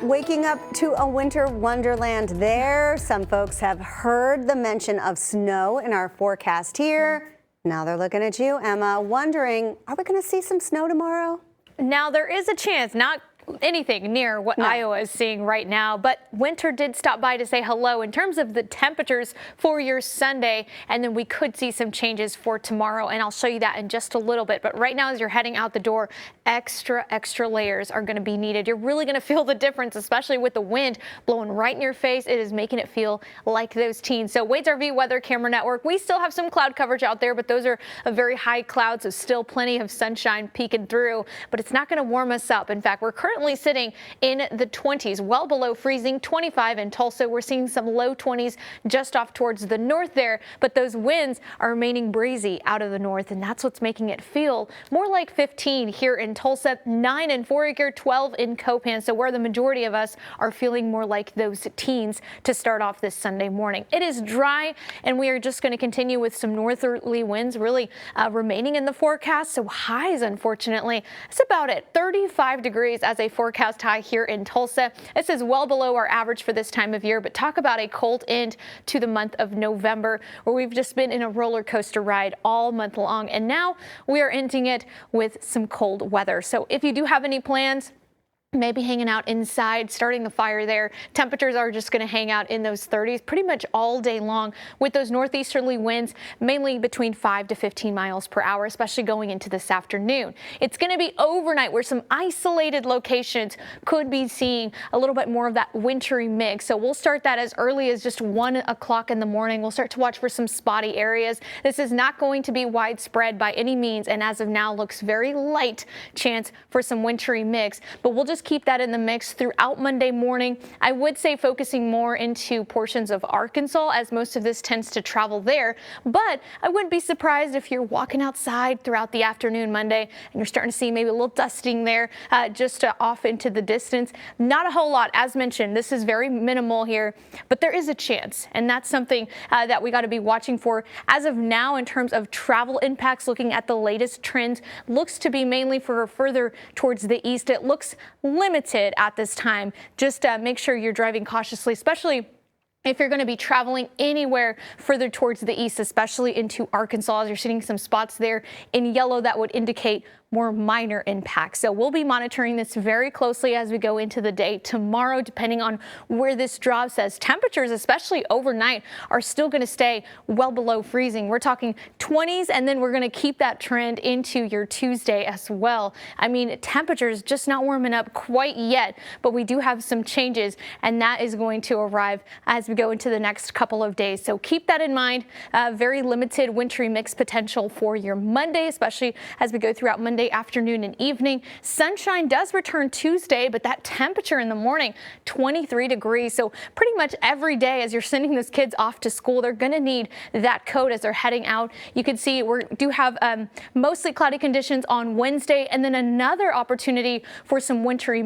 Waking up to a winter wonderland there. Some folks have heard the mention of snow in our forecast here. Now they're looking at you, Emma, wondering, are we going to see some snow tomorrow? Now there is a chance, not anything near what Iowa is seeing right now, but winter did stop by to say hello in terms of the temperatures for your Sunday, and then we could see some changes for tomorrow, and I'll show you that in just a little bit. But right now, as you're heading out the door, extra layers are going to be needed. You're really going to feel the difference, especially with the wind blowing right in your face. It is making it feel like those teens. So Wade's RV Weather Camera Network, we still have some cloud coverage out there, but those are a very high cloud, so still plenty of sunshine peeking through, but it's not going to warm us up. In fact, we're currently sitting in the 20s, well below freezing, 25 in Tulsa. We're seeing some low 20s just off towards the north there, but those winds are remaining breezy out of the north, and that's what's making it feel more like 15 here in Tulsa, 9 in Foraker, 12 in Copan, so where the majority of us are feeling more like those teens to start off this Sunday morning. It is dry, and we are just going to continue with some northerly winds really remaining in the forecast, so highs, unfortunately, that's about it. 35 degrees as a forecast high here in Tulsa. This is well below our average for this time of year, but talk about a cold end to the month of November, where we've just been in a roller coaster ride all month long, and now we are ending it with some cold weather. So if you do have any plans, maybe hanging out inside, starting a fire there. Temperatures are just going to hang out in those 30s pretty much all day long with those northeasterly winds, mainly between 5 to 15 miles per hour, especially going into this afternoon. It's going to be overnight where some isolated locations could be seeing a little bit more of that wintry mix. So we'll start that as early as just 1 o'clock in the morning. We'll start to watch for some spotty areas. This is not going to be widespread by any means, and as of now looks very light chance for some wintry mix, but we'll just keep that in the mix throughout Monday morning. I would say focusing more into portions of Arkansas, as most of this tends to travel there, but I wouldn't be surprised if you're walking outside throughout the afternoon Monday and you're starting to see maybe a little dusting there just off into the distance. Not a whole lot, as mentioned, this is very minimal here, but there is a chance, and that's something that we got to be watching for. As of now, in terms of travel impacts, looking at the latest trends, looks to be mainly for further towards the east. It looks limited at this time. Just make sure you're driving cautiously, especially if you're going to be traveling anywhere further towards the east, especially into Arkansas. You're seeing some spots there in yellow that would indicate more minor impacts. So we'll be monitoring this very closely as we go into the day tomorrow, depending on where this drops, as temperatures, especially overnight, are still going to stay well below freezing. We're talking 20s, and then we're going to keep that trend into your Tuesday as well. I mean, temperatures just not warming up quite yet, but we do have some changes, and that is going to arrive as we go into the next couple of days. So keep that in mind. Very limited wintry mix potential for your Monday, especially as we go throughout Monday afternoon and evening. Sunshine does return Tuesday, but that temperature in the morning, 23 degrees. So pretty much every day as you're sending those kids off to school, they're going to need that coat as they're heading out. You can see we do have mostly cloudy conditions on Wednesday, and then another opportunity for some wintry